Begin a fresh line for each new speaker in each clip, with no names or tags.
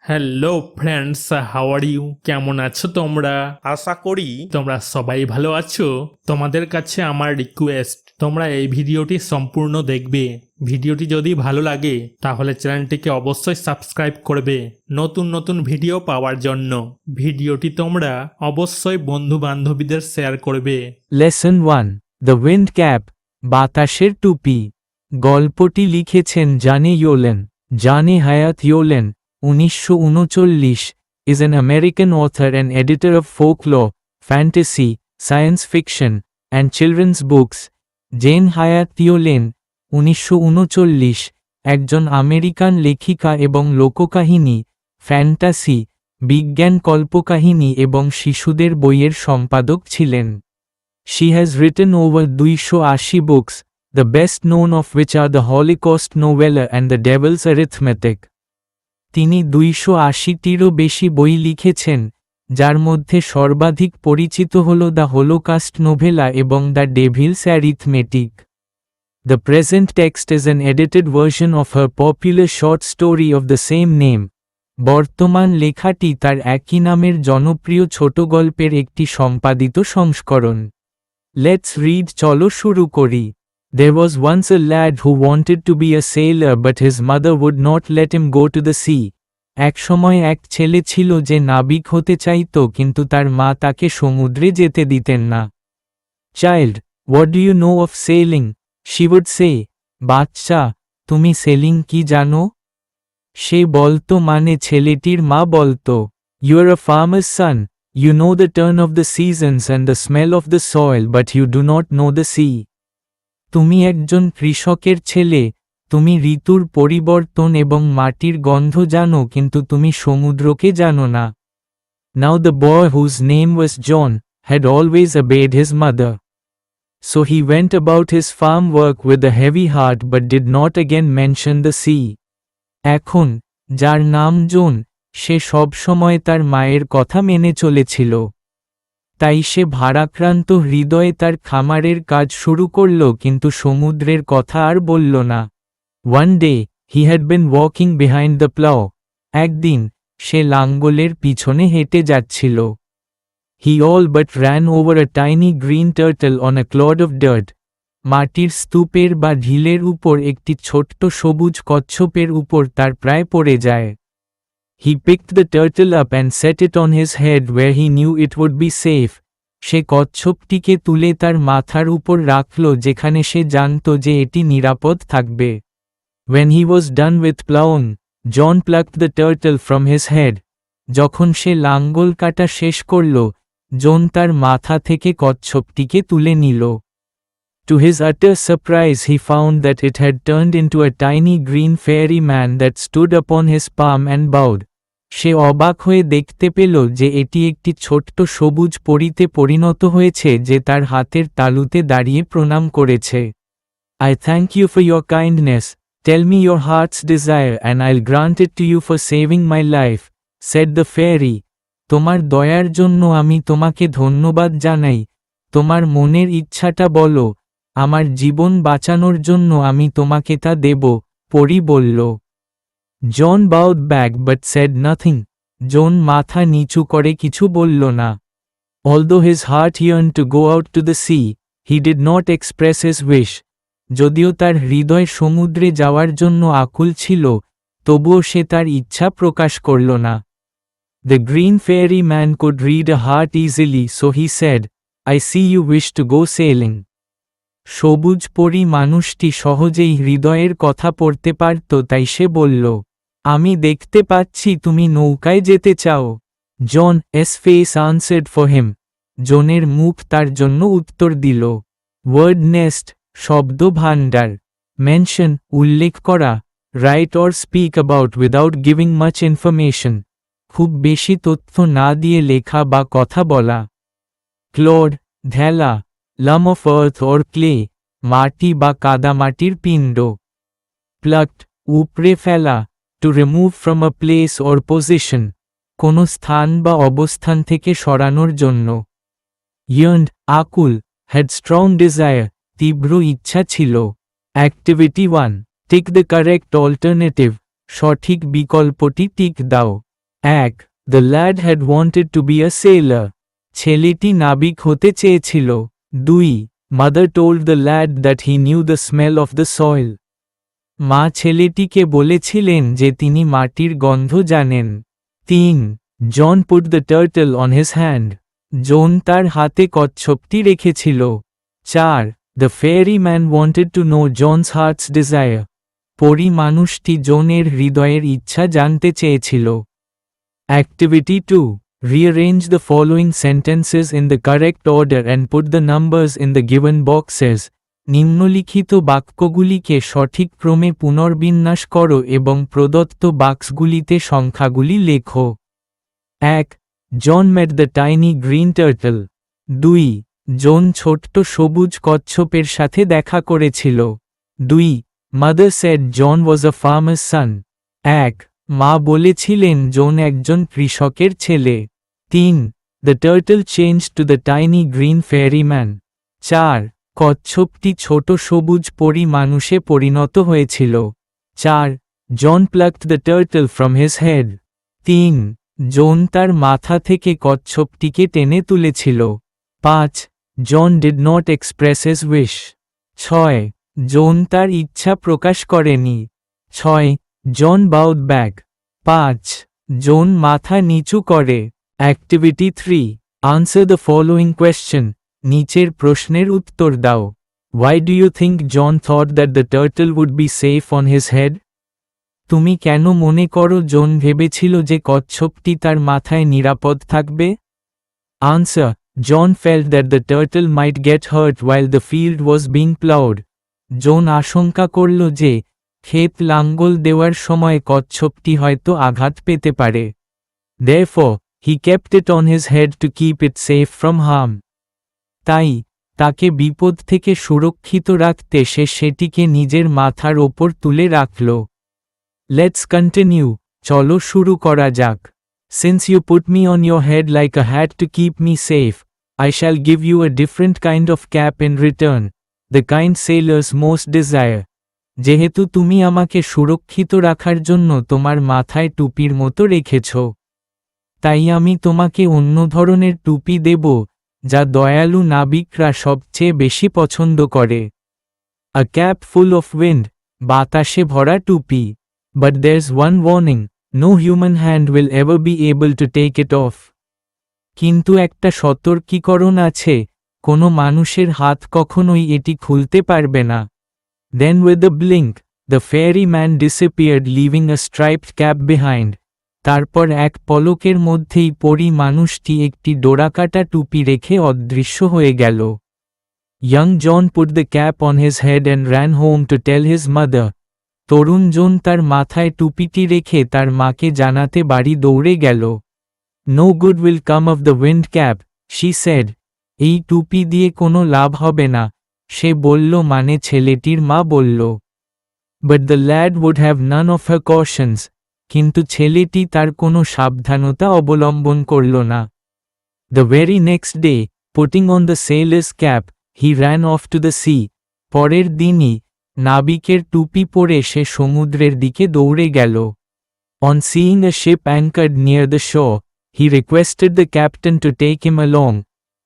Hello friends, how are you? কেমন আছো তোমরা?
আশা করি
তোমরা সবাই ভালো আছো। তোমাদের কাছে আমার রিকোয়েস্ট, তোমরা এই ভিডিওটি সম্পূর্ণ দেখবে। ভিডিওটি যদি ভালো লাগে তাহলে চ্যানেলটিকে অবশ্যই সাবস্ক্রাইব করবে নতুন নতুন ভিডিও পাওয়ার জন্য। ভিডিওটি তোমরা অবশ্যই বন্ধু বান্ধবীদের শেয়ার করবে।
লেসন 1 দ্য উইন্ড ক্যাপ, বাতাসের টুপি। গল্পটি লিখেছেন জানে ইয়োলেন। জানে হায়াত Yolen 1939 is an American author and editor of folklore, fantasy, science fiction, and children's books. Jane Hyatt Yolen 1939 একজন আমেরিকান লেখিকা এবং লোককাহিনী, ফ্যান্টাসি, বিজ্ঞান কল্পকাহিনী এবং শিশুদের বইয়ের সম্পাদক ছিলেন। She has written over 280 books, the best known of which are the Holocaust novella and the Devil's Arithmetic. তিনি 280টিরও বেশি বই লিখেছেন, যার মধ্যে সর্বাধিক পরিচিত হল দ্য হোলোকাস্ট নোভেলা এবং the Devil's arithmetic. The present text is an edited version of her popular short story of the same name. বর্তমান লেখাটি তার একই নামের জনপ্রিয় ছোট গল্পের একটি সম্পাদিত সংস্করণ। Let's read, চলো শুরু করি। There was once a lad who wanted to be a sailor but his mother would not let him go to the sea. এক সময় এক ছেলে ছিল যে নাবিক হতে চাইতো কিন্তু তার মা তাকে সমুদ্রে যেতে দিতেন না। Child, what do you know of sailing? She would say. বাচ্চা, তুমি সেলিং কি জানো? সে বলতো মানে ছেলেটির মা বলতো, You are a farmer's son. You know the turn of the seasons and the smell of the soil but you do not know the sea. তুমি একজন কৃষকের ছেলে, তুমি ঋতুর পরিবর্তন এবং মাটির গন্ধ জানো কিন্তু তুমি সমুদ্রকে জানো না। Now the boy whose name was John had always obeyed his mother. So he went about his farm work with a heavy heart but did not again mention the sea. এখন, যার নাম জন, সে সব সময় তার মায়ের কথা মেনে চলেছিল। তাই সে ভারাক্রান্ত হৃদয়ে তার খামারের কাজ শুরু করল কিন্তু সমুদ্রের কথা আর বলল না। One day, he had been walking behind the plow. একদিন, সে লাঙ্গলের পিছনে হেঁটে যাচ্ছিল। He all but ran over a tiny green turtle on a clod of dirt. মাটির স্তূপের বা ঢিলের উপর একটি ছোট্ট সবুজ কচ্ছপের উপর তার প্রায় পড়ে যায়। He picked the turtle up and set it on his head where he knew it would be safe. সে কচ্ছপটিকে তুলে তার মাথার উপর রাখল যেখানে সে জানত যে এটি নিরাপদ থাকবে। When he was done with plowing, John plucked the turtle from his head. যখন সে লাঙ্গল কাটা শেষ করল, জন তার মাথা থেকে কচ্ছপটিকে তুলে নিল। To his utter surprise he found that it had turned into a tiny green fairy man that stood upon his palm and bowed. সে অবাক হয়ে দেখতে পেল যে এটি একটি ছোট্ট সবুজ পরীতে পরিণত হয়েছে যে তার হাতের তালুতে দাঁড়িয়ে প্রণাম করেছে। I thank you for your kindness. Tell me your heart's desire and I'll grant it to you for saving my life, said the fairy. তোমার দয়ার জন্য আমি তোমাকে ধন্যবাদ জানাই। তোমার মনের ইচ্ছাটা বলো, আমার জীবন বাঁচানোর জন্য আমি তোমাকে তা দেব, পরী বলল। John bowed back but said nothing. জন মাথা নিচু করে কিছু বলল না। Although his heart yearned to go out to the sea, he did not express his wish. যদিও তার হৃদয় সমুদ্রে যাওয়ার জন্য আকুল ছিল, তবুও সে তার ইচ্ছা প্রকাশ করল না। The green fairy man could read a heart easily, so he said, I see you wish to go sailing. সবুজ পরী মানুষটি সহজেই হৃদয়ের কথা পড়তে পারত তাই সে বলল, আমি দেখতে পাচ্ছি তুমি নৌকায় যেতে চাও। John's face answered for him. জনের মুখ তার জন্য উত্তর দিল। Word nest, শব্দ ভাণ্ডার। Mention, উল্লেখ করা। Write or speak about without giving much information. খুব বেশি তথ্য না দিয়ে লেখা বা কথা বলা। Clod, ঢেলা। Lump of earth or clay, মাটি বা কাদামাটির পিণ্ড। Plucked, উপড়ে ফেলা, to remove from a place or position, কোনো স্থান বা অবস্থান থেকে সরানোর জন্য। Yearned, আকুল, had strong desire, তীব্র ইচ্ছা ছিল। Activity 1, tick the correct alternative, সঠিক বিকল্পটি টিক দাও। 1. The lad had wanted to be a sailor. ছেলেটি নাবিক হতে চেয়েছিল। 2. Mother told the lad that he knew the smell of the soil. মা ছেলেটিকে বলেছিলেন যে তিনি মাটির গন্ধ জানেন। 3. John put the turtle on his hand. জন তার হাতে কচ্ছপটি রেখেছিল। 4. The ferryman wanted to know John's heart's desire. পরী মানুষটি জনের হৃদয়ের ইচ্ছা জানতে চেয়েছিল। Activity 2. Rearrange the following sentences in the correct order and put the numbers in the given boxes. নিম্নলিখিত বাক্যগুলিকে সঠিক ক্রমে পুনর্বিন্যাস করো এবং প্রদত্ত বাক্সগুলিতে সংখ্যাগুলি লেখো। 1. John met the tiny green turtle. 2. জন ছোট্ট সবুজ কচ্ছপের সাথে দেখা করেছিল। 2. Mother said John was a farmer's son. 1. মা বলেছিলেন জন একজন কৃষকের ছেলে। 3. The turtle changed to the tiny green ferryman. 4. কচ্ছপটি ছোট সবুজ পরী মানুষে পরিণত হয়েছিল। 4. John plucked the turtle from his head. 3. জন তার মাথা থেকে কচ্ছপটিকে টেনে তুলেছিল। 5. John did not express his wish. 6. জন তার ইচ্ছা প্রকাশ করেনি। 6. John bowed back. 5. জন মাথা নিচু করে। Activity 3. Answer the following question. নিচের প্রশ্নের উত্তর দাও। Why do you think John thought that the turtle would be safe on his head? তুমি কেন মনে করো জন ভেবেছিল যে কচ্ছপটি তার মাথায় নিরাপদ থাকবে? Answer. John felt that the turtle might get hurt while the field was being plowed. জন আশঙ্কা করল যে ক্ষেত লাঙ্গল দেওয়ার সময় কচ্ছপটি হয়তো আঘাত পেতে পারে। Therefore, he kept it on his head to keep it safe from harm. তাই তাকে বিপদ থেকে সুরক্ষিত রাখতে সে সেটিকে নিজের মাথার ওপর তুলে রাখল। Let's continue. চলো শুরু করা যাক। Since you put me on your head like a hat to keep me safe, I shall give you a different kind of cap in return, the kind sailors most desire. যেহেতু তুমি আমাকে সুরক্ষিত রাখার জন্য তোমার মাথায় টুপির মতো রেখেছ, তাই আমি তোমাকে অন্য ধরনের টুপি দেব যা দয়ালু নাবিকরা সবচেয়ে বেশি পছন্দ করে। A cap full of wind, বাতাসে ভরা টুপি। But there's one warning, no human hand will ever be able to take it off. কিন্তু একটা সতর্কীকরণ আছে, কোনো মানুষের হাত কখনোই এটি খুলতে পারবে না। Then with a blink, the ferryman disappeared leaving a striped cap behind. তারপর এক পলকের মধ্যেই পরী মানুষটি একটি ডোরাকাটা টুপি রেখে অদৃশ্য হয়ে গেল। Young John put the cap on his head and ran home to tell his mother. তরুণ জন তার মাথায় টুপিটি রেখে তার মাকে জানাতে বাড়ি দৌড়ে গেল। No good will come of the wind cap, she said. এই টুপি দিয়ে কোনো লাভ হবে না, সে বলল, মানে ছেলেটির মা বলল। But the lad would have none of her cautions. কিন্তু ছেলেটি তার কোনো সাবধানতা অবলম্বন করল না। The very next day, putting on the sailor's cap, he ran off to the sea. পরের দিনই নাবিকের টুপি পরে সে সমুদ্রের দিকে দৌড়ে গেল। On seeing a ship anchored near the shore, he requested the captain to take him along.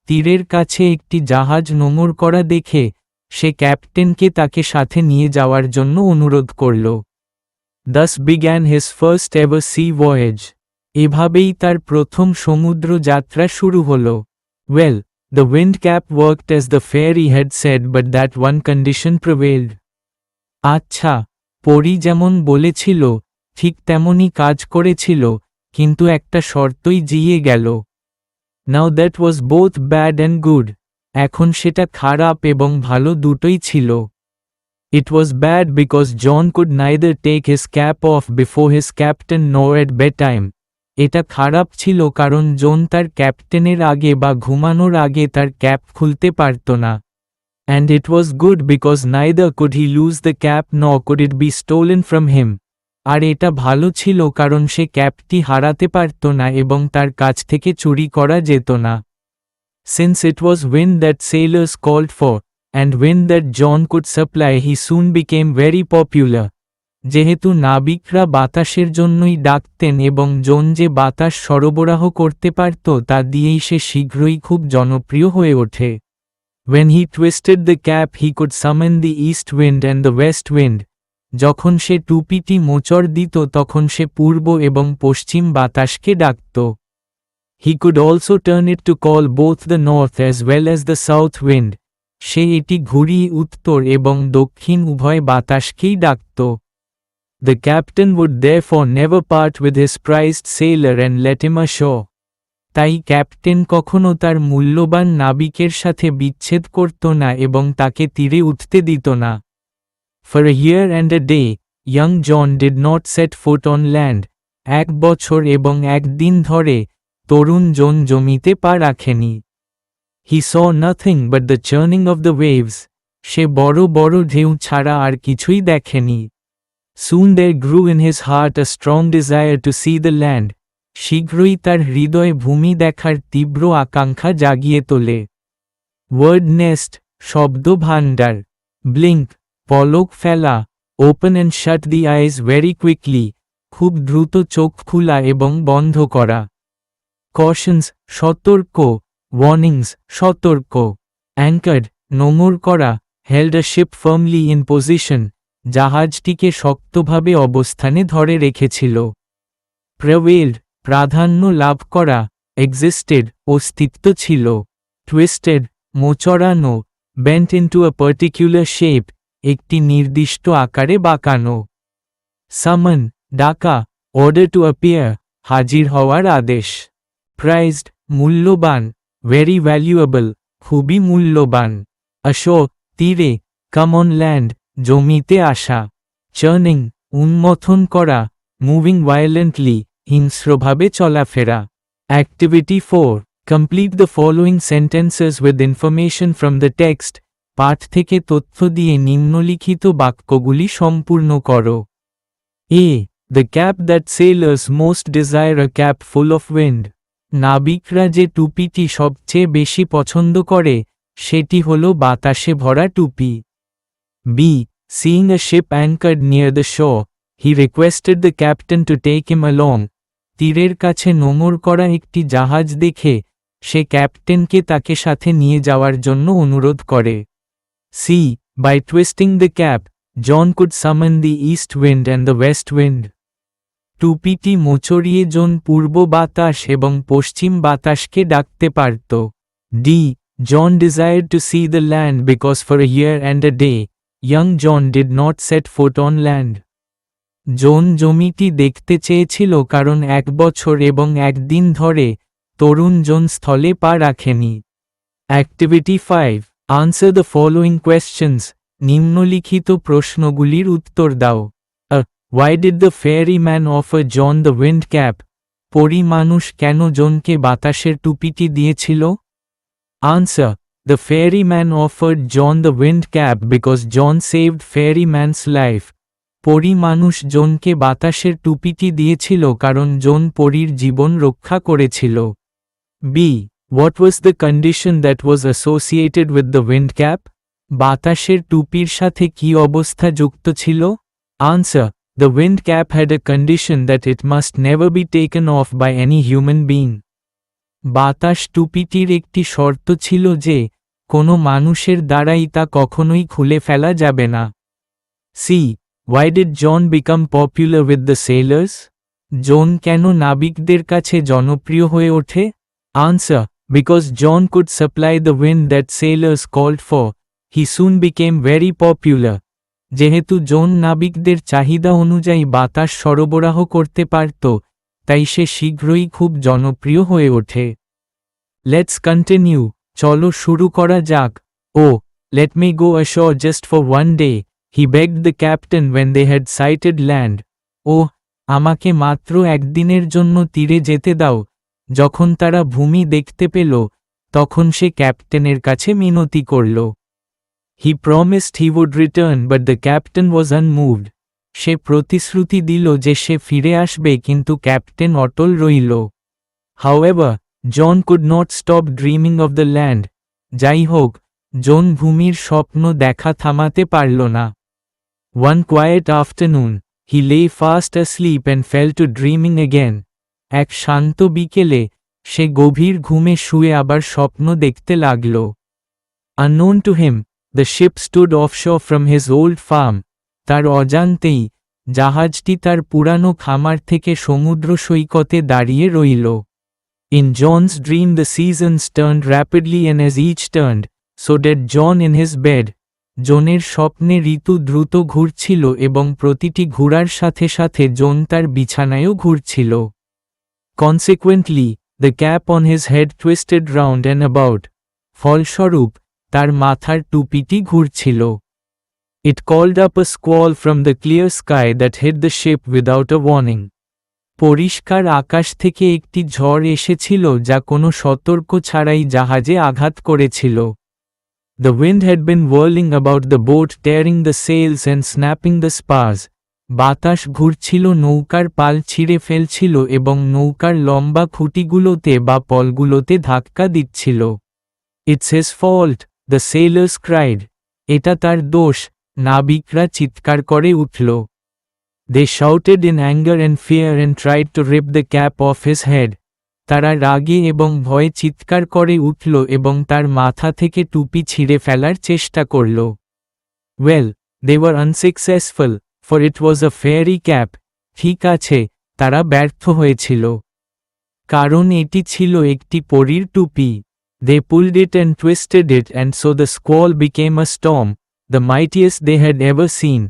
তীরের কাছে একটি জাহাজ নোঙর করা দেখে সে ক্যাপ্টেনকে তাকে সাথে নিয়ে যাওয়ার জন্য অনুরোধ করল। Thus began his first ever sea voyage. এভাবেই তার প্রথম সমুদ্র যাত্রা শুরু হল। Well, the wind cap worked as the fairy had said, but that one condition prevailed. আচ্ছা, পরী যেমন বলেছিল ঠিক তেমনই কাজ করেছিল, কিন্তু একটা শর্তই জিয়ে গেল। Now that was both bad and good. এখন সেটা খারাপ এবং ভালো দুটোই ছিল। It was bad because John could neither take his cap off before his captain nor at bedtime. এটা খারাপ ছিল কারণ জন তার ক্যাপ্টেনের আগে বা ঘুমানোর আগে তার ক্যাপ খুলতে পারত না। And it was good because neither could he lose the cap nor could it be stolen from him. আর এটা ভালো ছিল কারণ সে ক্যাপটি হারাতে পারত না এবং তার কাছ থেকে চুরি করা যেত না। Since it was wind that sailors called for, and wind that John could supply, he soon became very popular. যেহেতু নাবিকরা বাতাসের জন্যই ডাকতেন এবং জন যে বাতাস সরবরাহ করতে পারত তা দিয়েই সে শীঘ্রই খুব জনপ্রিয় হয়ে ওঠে। When he twisted the cap he could summon the east wind and the west wind. যখন সে টুপিটি মোচড় দিত তখন সে পূর্ব এবং পশ্চিম বাতাসকে ডাকত। He could also turn it to call both the north as well as the south wind. সে এটি ঘুরিয়ে উত্তর এবং দক্ষিণ উভয় বাতাসকেই ডাকত। The captain would therefore never part with his prized sailor and let him ashore. তাই ক্যাপ্টেন কখনো তার মূল্যবান নাবিকের সাথে বিচ্ছেদ করত না এবং তাকে তীরে উঠতে দিত না। For a year and a day, young John did not set foot on land. 1 বছর এবং 1 দিন ধরে তরুণ জন জমিতে পা রাখেনি। He saw nothing but the churning of the waves. সে বড় বড় ঢেউ ছাড়া আর কিছুই দেখেনি। Soon there grew in his heart a strong desire to see the land. শীঘ্রই তার হৃদয়ে ভূমি দেখার তীব্র আকাঙ্ক্ষা জাগিয়ে তোলে। Word nest, শব্দ ভাণ্ডার। Blink, পলক ফেলা। Open and shut the eyes very quickly, খুব দ্রুত চোখ খোলা এবং বন্ধ করা। Cautions, সতর্ক। Warnings, সতর্ক। Anchored, নোঙর করা। Held a ship firmly in position, জাহাজটিকে শক্তভাবে অবস্থানে ধরে রেখেছিল। Prevailed, প্রাধান্য লাভ করা। Existed, অস্তিত্ব ছিল। Twisted, মোচড়ানো। Bent into a particular shape, একটি নির্দিষ্ট আকারে বাঁকানো। Summon, ডাকা। Order to appear, হাজির হওয়ার আদেশ। Prized, মূল্যবান। Very valuable, খুবই মূল্যবান। Ashore, তীরে। Come on land, জমিতে আসা। Churning, উন্মথন করা। Moving violently, হিংস্রভাবে চলাফেরা। Activity 4. Complete the following sentences with information from the text. পাঠ থেকে তথ্য দিয়ে নিম্নলিখিত বাক্যগুলি সম্পূর্ণ করো। A. The cap that sailors most desire, a cap full of wind. নাবিকরা যে টুপিটি সবচেয়ে বেশি পছন্দ করে সেটি হল বাতাসে ভরা টুপি। B. Seeing a ship anchored near the shore, he requested the captain to take him along. তীরের কাছে নোঙর করা একটি জাহাজ দেখে সে ক্যাপ্টেনকে তাকে সাথে নিয়ে যাওয়ার জন্য অনুরোধ করে। C. By twisting the cap, John could summon the east wind and the west wind. টুপিটি মোচড়িয়ে জন পূর্ব বাতাস এবং পশ্চিম বাতাসকে ডাকতে পারত। D. John desired to see the land because for a year and a day, young John did not set foot on land. জন জমিটি দেখতে চেয়েছিল কারণ 1 বছর এবং 1 দিন ধরে তরুণ জন স্থলে পা রাখেনি। Activity 5. Answer the following questions. নিম্নলিখিত প্রশ্নগুলির উত্তর দাও। Why did the ferryman offer John the wind cap? পরী মানুষ কেন জনকে বাতাসের টুপিটি দিয়েছিল? Answer. The ferryman offered John the wind cap because John saved ferryman's life. পরী মানুষ জনকে বাতাসের টুপিটি দিয়েছিল কারণ জন পরীর জীবন রক্ষা করেছিল। B. What was the condition that was associated with the wind cap? বাতাসের টুপির সাথে কি অবস্থা যুক্ত ছিল? Answer. The wind cap had a condition that it must never be taken off by any human being. বাতাস টুপিটির একটি শর্ত ছিল যে কোনো মানুষের দ্বারাই তা কখনোই খুলে ফেলা যাবে না। C. Why did John become popular with the sailors? জন কেন নাবিকদের কাছে জনপ্রিয় হয়ে ওঠে? Answer. Because John could supply the wind that sailors called for, he soon became very popular. যেহেতু জন নাবিকদের চাহিদা অনুযায়ী বাতাস সরবরাহ করতে পারত তাই সে শীঘ্রই খুব জনপ্রিয় হয়ে ওঠে। Let's continue. চলো শুরু করা যাক। Oh, let me go ashore just for one day, he begged the captain when they had sighted land. Oh, আমাকে মাত্র একদিনের জন্য তীরে যেতে দাও। যখন তারা ভূমি দেখতে পেল তখন সে ক্যাপ্টেনের কাছে মিনতি করল। He promised he would return but the captain was unmoved. সে প্রতিশ্রুতি দিল যে সে ফিরে আসবে কিন্তু ক্যাপ্টেন অটল রইল। However, John could not stop dreaming of the land. যাই হোক, জন ভূমির স্বপ্ন দেখা থামাতে পারল না। One quiet afternoon, He lay fast asleep and fell to dreaming again. এক শান্ত বিকেলে সে গভীর ঘুমে শুয়ে আবার স্বপ্ন দেখতে লাগল। Unknown to him, the ship stood offshore from his old farm. তার অজান্তেই জাহাজটি তার পুরানো খামার থেকে সমুদ্র সৈকতে দাঁড়িয়ে রইল। In John's dream the seasons turned rapidly and as each turned, so did John in his bed. জনের স্বপ্নে ঋতু দ্রুত ঘুরছিল এবং প্রতিটি ঘোরার সাথে সাথে জন তার বিছানায়ও ঘুরছিল। Consequently, the cap on his head twisted round and about. ফলস্বরূপ তার মাথার টুপিটি ঘুরছিল। It called up a squall from the clear sky that hit the ship without a warning. পরিষ্কার আকাশ থেকে একটি ঝড় এসেছিল যা কোনো সতর্ক ছাড়াই জাহাজে আঘাত করেছিল। The wind had been whirling about the boat, tearing the sails and snapping the spars. বাতাস ঘুরছিল, নৌকার পাল ছিঁড়ে ফেলছিল এবং নৌকার লম্বা খুঁটিগুলোতে বা পলগুলোতে ধাক্কা দিচ্ছিল। It's his fault, the sailors cried. এটা তার দোষ, নাবিকরা চিৎকার করে উঠল। They shouted in anger and fear and tried to rip the cap off his head. তারা রাগে এবং ভয়ে চিৎকার করে উঠল এবং তার মাথা থেকে টুপি ছিঁড়ে ফেলার চেষ্টা করল। Well, they were unsuccessful, for it was a fairy cap. ঠিক আছে, তারা ব্যর্থ হয়েছিল, কারণ এটি ছিল একটি পরীর টুপি। They pulled it and twisted it and so the squall became a storm, the mightiest they had ever seen.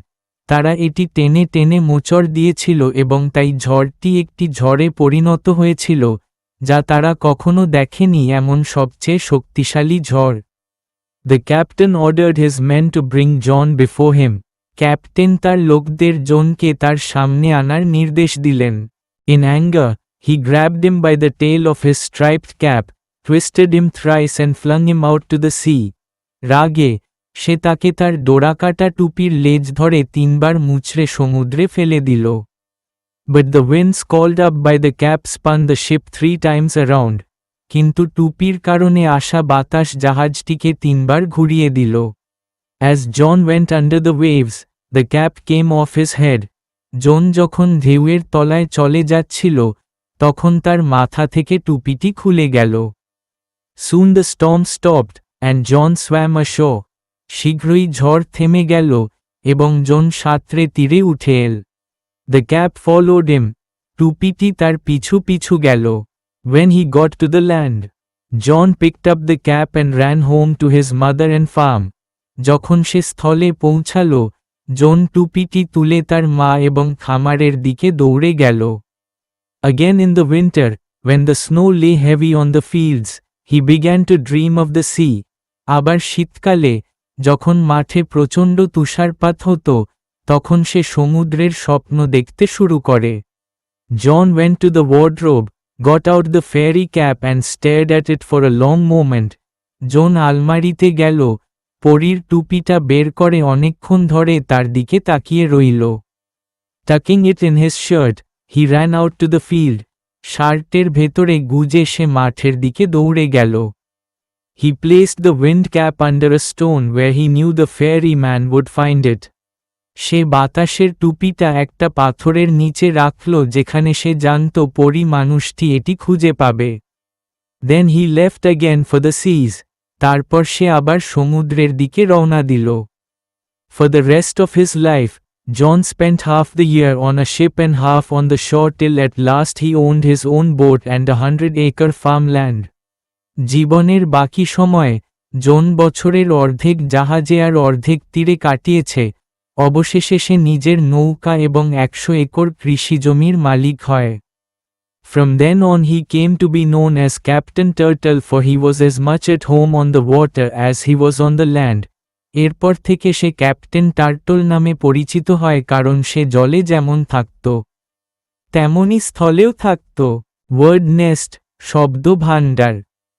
তারা এটি টেনে টেনে মোচড় দিয়েছিল এবং তাই ঝড়টি একটি ঝড়ে পরিণত হয়েছিল যা তারা কখনো দেখেনি, এমন সবচেয়ে শক্তিশালী ঝড়। The captain ordered his men to bring John before him. Captain তার লোকদের জনকে তার সামনে আনার নির্দেশ দিলেন। In anger, he grabbed him by the tail of his striped cap, twisted him thrice and flung him out to the sea. রাগে সে তাকে তার ডোরাকাটা টুপির লেজ ধরে 3 বার মুচড়ে সমুদ্রে ফেলে দিল। But the winds called up by the cap spun the ship 3 times around. কিন্তু টুপির কারণে আসা বাতাস জাহাজটিকে 3 বার ঘুরিয়ে দিল। As John went under the waves, the cap came off his head. জন যখন ঢেউয়ের তলায় চলে যাচ্ছিল তখন তার মাথা থেকে টুপিটি খুলে গেল। Soon the storm stopped, and John swam ashore. শীঘ্রই ঝড় থেমে গেল এবং জন সাঁতরে তীরে উঠে এল। The cap followed him. টুপিটি তার পিছু পিছু গেল। When he got to the land, John picked up the cap and ran home to his mother and farm. যখন সে স্থলে পৌঁছাল, জন টুপিটি তুলে তার মা এবং খামারের দিকে দৌড়ে গেল। Again in the winter, when the snow lay heavy on the fields, he began to dream of the sea. আবার শীতকালে যখন মাঠে প্রচণ্ড তুষারপাত হতো তখন সে সমুদ্রের স্বপ্ন দেখতে শুরু করে। John went to the wardrobe, got out the fairy cap and stared at it for a long moment. জন আলমারিতে গেল, পরীর টুপিটা বের করে অনেকক্ষণ ধরে তার দিকে তাকিয়ে রইল। Tucking it in his shirt, he ran out to the field. শার্টের ভেতরে গুজে সে মাঠের দিকে দৌড়ে গেল। He placed the wind cap under a stone where he knew the fairy man would find it. সে বাতাসের টুপিটা একটা পাথরের নিচে রাখল যেখানে সে জানত পরী মানুষটি এটি খুঁজে পাবে। Then he left again for the seas. তারপর সে আবার সমুদ্রের দিকে রওনা দিল। For the rest of his life, John spent half the year on a ship and half on the shore till at last he owned his own boat and 100-acre farmland. জীবনের বাকি সময় জন বছরের অর্ধেক জাহাজে আর অর্ধেক তীরে কাটিয়েছে, অবশেষে সে নিজের নৌকা এবং 100 একর কৃষিজমির মালিক হয়। From then on he came to be known as Captain Turtle, for he was as much at home on the water as he was on the land. এরপর থেকে সে ক্যাপ্টেন টার্টল নামে পরিচিত হয় কারণ সে জলে যেমন থাকত তেমনি স্থলেও থাকত। ওয়ার্ড নেস্ট শব্দ ভাণ্ডার।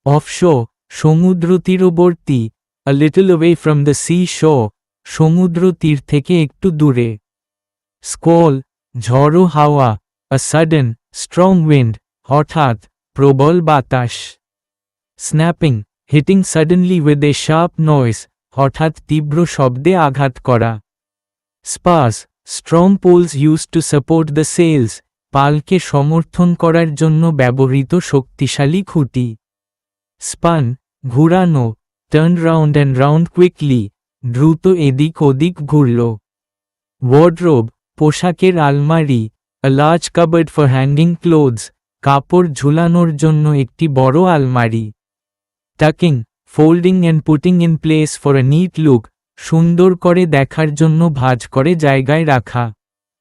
অফশো সমুদ্র তীরবর্তী, a little away from the sea shore, সমুদ্র তীর থেকে একটু দূরে। স্কোয়াল ঝড়ো হাওয়া, a sudden, strong wind, হঠাৎ, প্রবল বাতাস। Snapping hitting suddenly with a sharp noise, হঠাৎ তীব্র শব্দে আঘাত করা। Spars strong poles used to support the sails, পালকে সমর্থন করার জন্য ব্যবহৃত শক্তিশালী খুঁটি। স্পান, ঘুরানো, turn round and round quickly, দ্রুত এদিক ওদিক ঘুরল। ওয়ার্ডরোব, পোশাকের আলমারি, a large cupboard for hanging clothes, কাপড় ঝুলানোর জন্য একটি বড় আলমারি। Tucking, folding and putting in place for a neat look, সুন্দর করে দেখার জন্য ভাঁজ করে জায়গায় রাখা।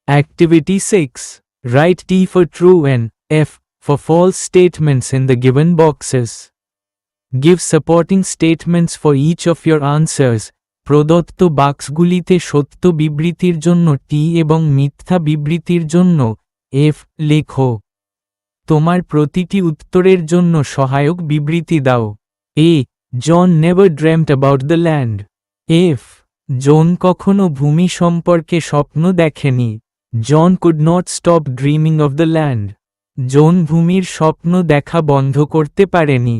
Activity 6. Write T for true and F for false statements in the given boxes. Give supporting statements for each of your answers. প্রদত্ত বাক্সগুলিতে সত্য বিবৃতির জন্য টি এবং মিথ্যা বিবৃতির জন্য এফ লেখো। তোমার প্রতিটি উত্তরের জন্য সহায়ক বিবৃতি দাও। A. John never dreamed about the land. F. John কখনো ভূমি সম্পর্কে স্বপ্ন দেখেনি। John could not stop dreaming of the land. John ভূমির স্বপ্ন দেখা বন্ধ করতে পারেনি।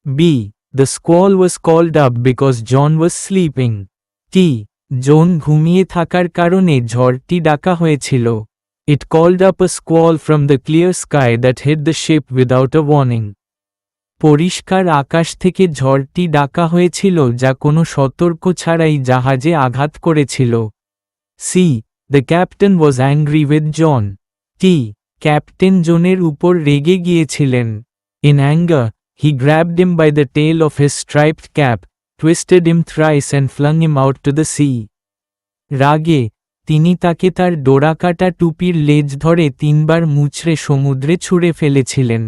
B. The squall was called up because John was sleeping. T. John ঘুমিয়ে থাকার কারণে ঝড়টি ডাকা হয়েছিল। It called up a squall from the clear sky that hit the ship without a warning. পরিষ্কার আকাশ থেকে ঝড়টি ডাকা হয়েছিল যা কোনো সতর্ক ছাড়াই জাহাজে আঘাত করেছিল। C. The captain was angry with John. T. Captain জনের উপর রেগে গিয়েছিলেন। In anger, he grabbed him by the tail of his striped cap, twisted him thrice and flung him out to the sea. রাগে, তিনি তাকে তার ডোরাকাটা টুপির লেজ ধরে 3 বার মুচড়ে সমুদ্রে ছুঁড়ে ফেলেছিলেন।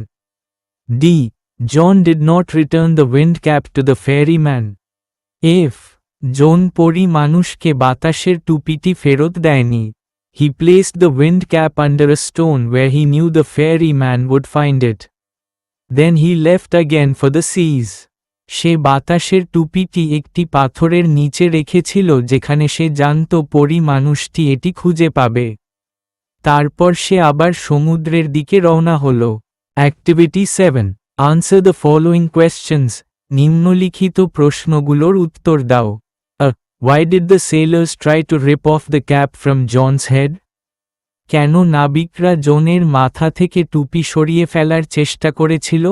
D. John did not return the wind cap to the fairyman. F. John পরী মানুষকে বাতাসের টুপিটি ফেরত দেয়নি। He placed the wind cap under a stone where he knew the fairyman would find it. Then he left again for the seas. সে বাতাসের টুপিটি একটি পাথরের নিচে রেখেছিল যেখানে সে জানত পরী মানুষটি এটি খুঁজে পাবে। তারপর সে আবার সমুদ্রের দিকে রওনা হল। Activity 7. Answer the following questions. নিম্নলিখিত প্রশ্নগুলোর উত্তর দাও। Why did the sailors try to rip off the cap from John's head? কেন নাবিকরা জনের মাথা থেকে টুপি সরিয়ে ফেলার চেষ্টা করেছিল?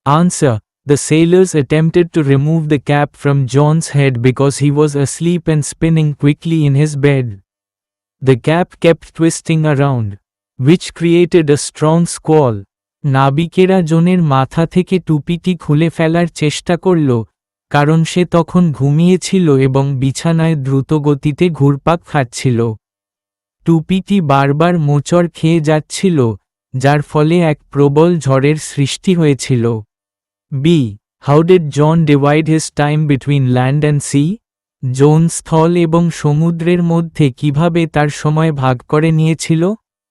Answer. The sailors attempted to remove the cap from John's head because he was asleep and spinning quickly in his bed. The cap kept twisting around, which created a strong squall. নাবিকেরা জনের মাথা থেকে টুপিটি খুলে ফেলার চেষ্টা করল কারণ সে তখন ঘুমিয়েছিল এবং বিছানায় দ্রুত গতিতে ঘুরপাক খাচ্ছিল। টুপিটি বারবার মোচড় খেয়ে যাচ্ছিল, যার ফলে এক প্রবল ঝড়ের সৃষ্টি হয়েছিল। B. How did John divide his time between land and sea? John স্থল এবং সমুদ্রের মধ্যে কিভাবে তার সময় ভাগ করে নিয়েছিল?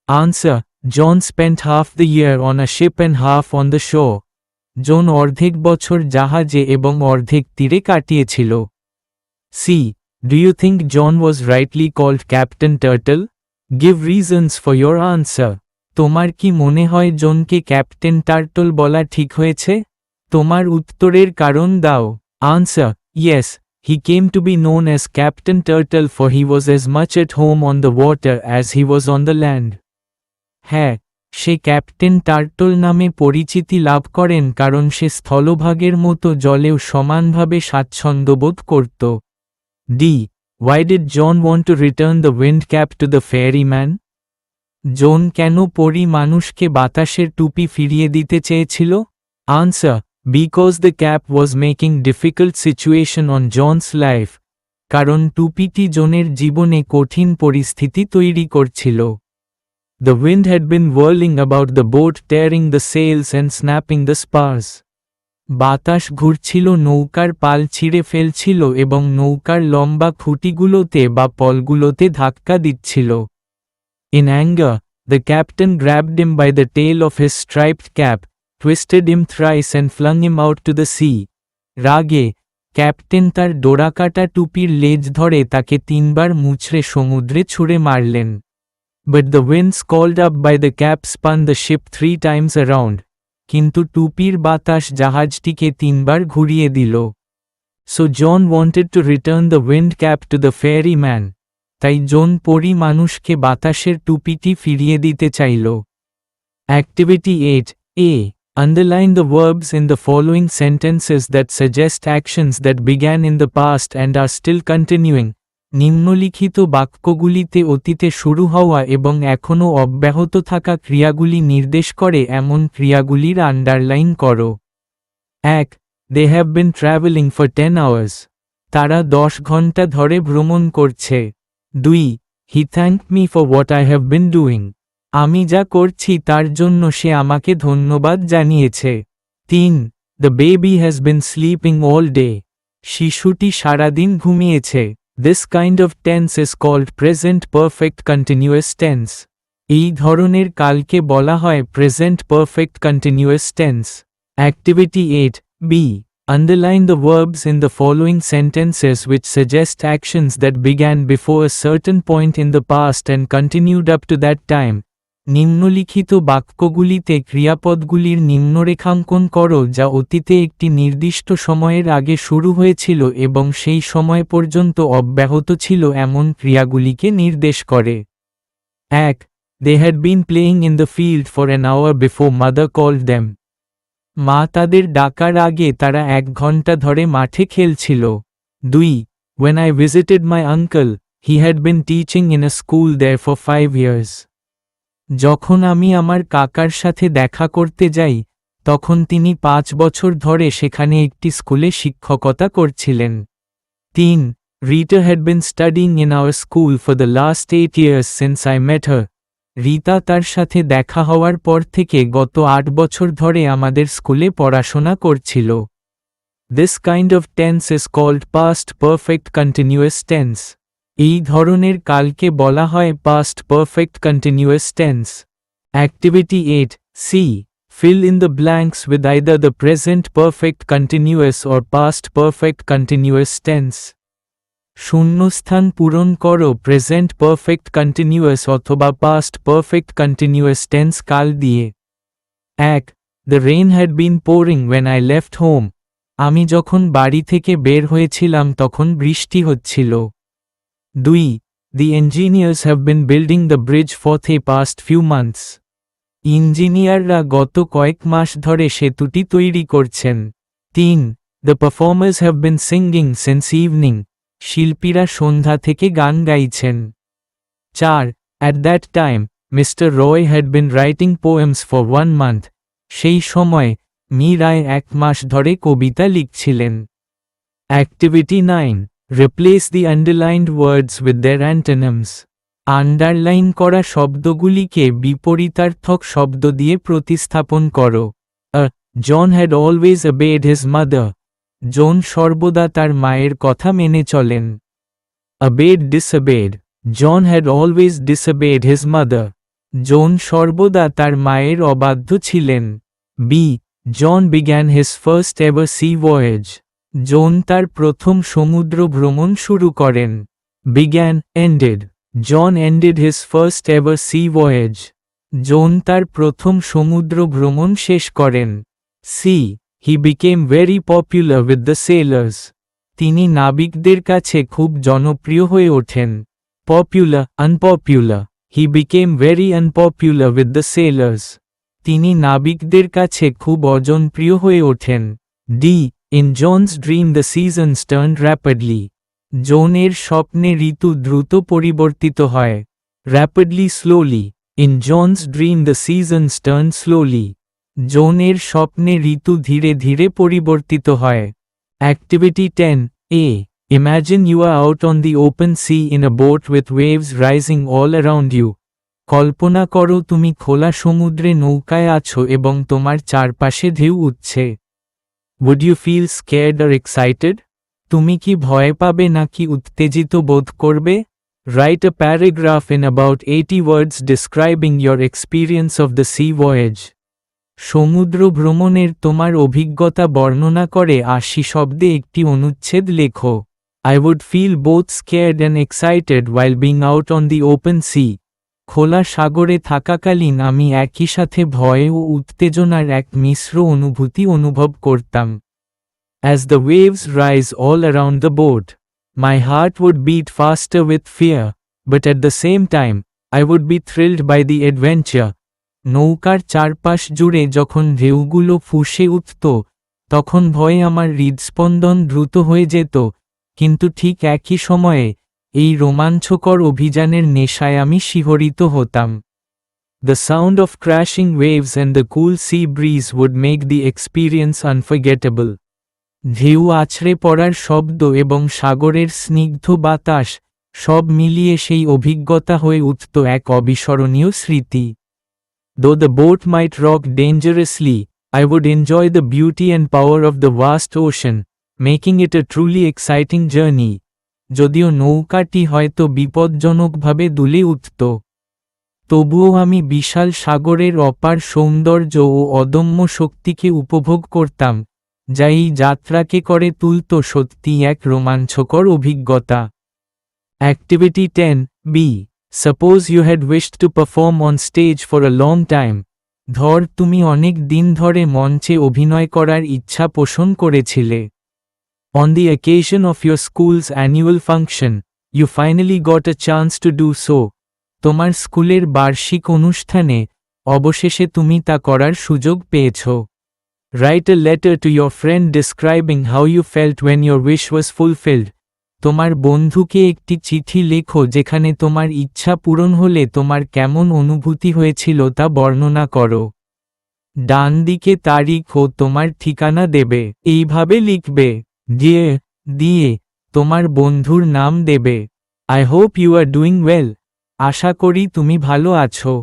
Answer. John spent half the year on a ship and half on the shore. John অর্ধেক বছর জাহাজে এবং অর্ধেক তীরে কাটিয়েছিল। C. Do you think John was rightly called Captain Turtle? Give reasons for your answer. তোমার কি মনে হয় জনকে ক্যাপ্টেন টার্টল বলা ঠিক হয়েছে? তোমার উত্তরের কারণ দাও। Answer. Yes, he came to be known as captain turtle for he was as much at home on the water as he was on the land. হ্যাঁ, সে ক্যাপ্টেন টার্টল নামে পরিচিতি লাভ করেন কারণ সে স্থলভাগের মতো জলেও সমানভাবে স্বাচ্ছন্দ্যবোধ করত। D. Why did John want to return the wind cap to the ferryman? জন কেন পরী মানুষকে বাতাসের টুপি ফিরিয়ে দিতে চেয়েছিল? Answer. Because the cap was making difficult situation on John's life. কারণ টুপিটি জনের জীবনে কঠিন পরিস্থিতি তৈরি করছিল। The wind had been whirling about the boat, tearing the sails and snapping the spars. বাতাস ঘুরছিল, নৌকার পাল ছিঁড়ে ফেলছিল এবং নৌকার লম্বা খুঁটিগুলোতে বা পলগুলোতে ধাক্কা দিচ্ছিল। In anger, the captain grabbed him by the tail of his striped cap, twisted him thrice and flung him out to the sea. রাগে, ক্যাপ্টেন তার ডোরাকাটা টুপির লেজ ধরে তাকে 3 বার মুচড়ে সমুদ্রে ছুঁড়ে মারলেন। But the winds called up by the cap spun the ship 3 times around. কিন্তু টুপির বাতাস জাহাজটিকে 3 বার ঘুরিয়ে দিল। So John wanted to return the wind cap to the ferryman. তাই জন পরি মানুষকে বাতাসের টুপিটি ফিরিয়ে দিতে চাইল। Activity 8A. Underline the verbs in the following sentences that suggest actions that began in the past and are still continuing. নিম্নলিখিত বাক্যগুলিতে অতীতে শুরু হওয়া এবং এখনও অব্যাহত থাকা ক্রিয়াগুলি নির্দেশ করে এমন ক্রিয়াগুলির আন্ডারলাইন করো। 1. They have been traveling for 10 hours. তারা 10 ঘন্টা ধরে ভ্রমণ করছে। 2. He thanked me for what I have been doing. আমি যা করছি তার জন্য সে আমাকে ধন্যবাদ জানিয়েছে। 3. The baby has been sleeping all day. শিশুটি সারাদিন ঘুমিয়েছে। This kind of tense is called present perfect continuous tense. এই ধরনের কালকে বলা হয় present perfect continuous tense. Activity 8B. Underline the verbs in the following sentences which suggest actions that began before a certain point in the past and continued up to that time. নিম্নলিখিত বাক্যগুলিতে ক্রিয়াপদগুলির নিম্নরেখাঙ্কন করো যা অতীতে একটি নির্দিষ্ট সময়ের আগে শুরু হয়েছিল এবং সেই সময় পর্যন্ত অব্যাহত ছিল এমন ক্রিয়াগুলিকে নির্দেশ করে। 1. They had been playing in the field for an hour before mother called them. মা তাদের ডাকার আগে তারা 1 ঘন্টা ধরে মাঠে খেলছিল। 2. When I visited my uncle, he had been teaching in a school there for 5 years. যখন আমি আমার কাকার সাথে দেখা করতে যাই তখন তিনি 5 বছর ধরে সেখানে একটি স্কুলে শিক্ষকতা করছিলেন। 3. Rita had been studying in our school for the last 8 years since I met her. Rita তার সাথে দেখা হওয়ার পর থেকে গত 8 বছর ধরে আমাদের স্কুলে পড়াশোনা করছিল। This kind of tense is called past perfect continuous tense. এই ধরনের কালকে বলা হয় past perfect continuous tense. Activity 8C. Fill in the blanks with either the present perfect continuous or past perfect continuous tense. শূন্যস্থান পূরণ করো present perfect continuous অথবা past perfect continuous tense কাল দিয়ে। 1. The rain had been pouring when I left home. আমি যখন বাড়ি থেকে বের হয়েছিলাম তখন বৃষ্টি হচ্ছিল। 2. The engineers have been building the bridge for the past few months. ইঞ্জিনিয়াররা গত কয়েক মাস ধরে সেতুটি তৈরি করছেন। 3. The performers have been singing since evening. শিল্পীরা সন্ধ্যা থেকে গান গাইছেন। 4. At that time, Mr. Roy had been writing poems for 1 month. সেই সময় মি রায় 1 মাস ধরে কবিতা লিখছিলেন। Activity 9. Replace the underlined words with their antonyms. Underline করা শব্দগুলিকে বিপরীতার্থক শব্দ দিয়ে প্রতিস্থাপন করো। John had always obeyed his mother. জন সর্বদা তার মায়ের কথা মেনে চলেন। Obeyed disobeyed. John had always disobeyed his mother. জন সর্বদা তার মায়ের অবাধ্য ছিলেন। B. John began his first ever sea voyage. জন তার প্রথম সমুদ্র ভ্রমণ শুরু করেন। Began, ended. John ended his first ever sea voyage. জন তার প্রথম সমুদ্র ভ্রমণ শেষ করেন। C. He became very popular with the sailors. তিনি নাবিকদের কাছে খুব জনপ্রিয় হয়ে ওঠেন। Popular, unpopular. He became very unpopular with the sailors. তিনি নাবিকদের কাছে খুব অজনপ্রিয় হয়ে ওঠেন। D. In John's dream the seasons turned rapidly. জোনের স্বপ্নে ঋতু দ্রুত পরিবর্তিত হয়। Rapidly, slowly. In John's dream the seasons turned slowly. জোনের স্বপ্নে ঋতু ধীরে ধীরে পরিবর্তিত হয়। Activity 10A. Imagine you are out on the open sea in a boat with waves rising all around you. কল্পনা করো তুমি খোলা সমুদ্রে নৌকায় আছো এবং তোমার চারপাশে ঢেউ উঠছে। Would you feel scared or excited? তুমি কি ভয় পাবে নাকি উত্তেজিত বোধ করবে? Write a paragraph in about 80 words describing your experience of the sea voyage. সমুদ্র ভ্রমণের তোমার অভিজ্ঞতা বর্ণনা করে 80 শব্দে একটি অনুচ্ছেদ লেখো। I would feel both scared and excited while being out on the open sea. খোলা সাগরে থাকাকালীন আমি একই সাথে ভয় ও উত্তেজনার এক মিশ্র অনুভূতি অনুভব করতাম। As the waves rise all around the boat, my heart would beat faster with fear. but at the same time, I would be thrilled by the adventure. নৌকার চারপাশ জুড়ে যখন ঢেউগুলো ফুঁসে উঠত তখন ভয়ে আমার হৃদস্পন্দন দ্রুত হয়ে যেত, কিন্তু ঠিক একই সময়ে এই রোমাঞ্চকর অভিযানের নেশায় আমি শিহরিত হতাম। The sound of crashing waves and the cool sea breeze would make the experience unforgettable. ঢেউ আছড়ে পড়ার শব্দ এবং সাগরের স্নিগ্ধ বাতাস সব মিলিয়ে সেই অভিজ্ঞতা হয়ে উঠত এক অবিস্মরণীয় স্মৃতি। Though the boat might rock dangerously, I would enjoy the beauty and power of the vast ocean, making it a truly exciting journey. যদিও নৌকাটি হয়তো বিপজ্জনকভাবে দুলে উঠত, তবুও আমি বিশাল সাগরের অপার সৌন্দর্য ও অদম্য শক্তিকে উপভোগ করতাম, যা এই যাত্রাকে করে তুলত সত্যিই এক রোমাঞ্চকর অভিজ্ঞতা। Activity 10B. Suppose you had wished to perform on stage for a long time. ধর তুমি অনেক দিন ধরে মঞ্চে অভিনয় করার ইচ্ছা পোষণ করেছিলে। On the occasion of your school's annual function, you finally got a chance to do so. তোমার স্কুলের বার্ষিক অনুষ্ঠানে অবশেষে তুমি তা করার সুযোগ পেয়েছ। Write a letter to your friend describing how you felt when your wish was fulfilled. তোমার বন্ধুকে একটি চিঠি লেখো যেখানে তোমার ইচ্ছা পূরণ হলে তোমার কেমন অনুভূতি হয়েছিল তা বর্ণনা করো। ডান দিকে তারিখ ও তোমার ঠিকানা দেবে। এইভাবে লিখবে, দিয়ে তোমার বন্ধুর নাম দেবে। I hope you are doing well. আশা করি তুমি ভালো আছো।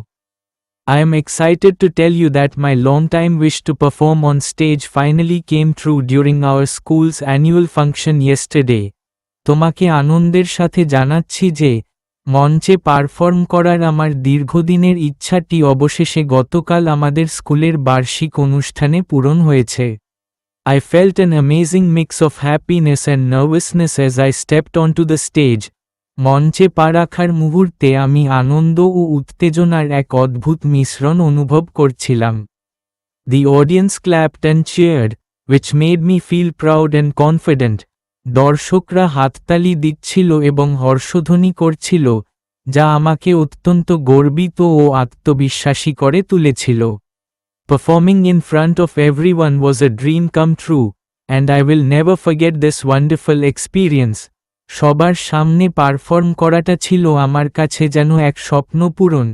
I am excited to tell you that my long-time wish to perform on stage finally came true during our school's annual function yesterday. তোমাকে আনন্দের সাথে জানাচ্ছি যে মঞ্চে পারফর্ম করার আমার দীর্ঘদিনের ইচ্ছাটি অবশেষে গতকাল আমাদের স্কুলের বার্ষিক অনুষ্ঠানে পূরণ হয়েছে। I felt an amazing mix of happiness and nervousness as I stepped onto the stage. মঞ্চে পা রাখার মুহূর্তে আমি আনন্দ ও উত্তেজনার এক অদ্ভুত মিশ্রণ অনুভব করছিলাম। The audience clapped and cheered, which made me feel proud and confident. দর্শকরা হাততালি দিচ্ছিল এবং হর্ষধ্বনি করছিল, যা আমাকে অত্যন্ত গর্বিত ও আত্মবিশ্বাসী করে তুলেছিল। Performing in front of everyone was a dream come true, and I will never forget this wonderful experience. সবার সামনে পারফর্ম করাটা ছিল আমার কাছে যেন এক স্বপ্ন পূরণ।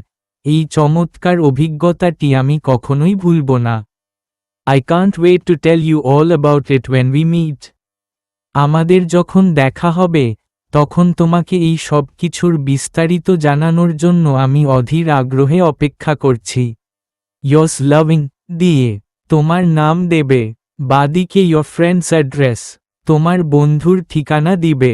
এই চমৎকার অভিজ্ঞতাটি আমি কখনোই ভুলব না। I can't wait to tell you all about it when we meet. আমাদের যখন দেখা হবে তখন তোমাকে এই সব কিছুর বিস্তারিত জানানোর জন্য আমি অধীর আগ্রহে অপেক্ষা করছি। Yours loving, দিয়ে তোমার নাম দেবে। বাদিকে your friend's address, তোমার বন্ধুর ঠিকানা দিবে।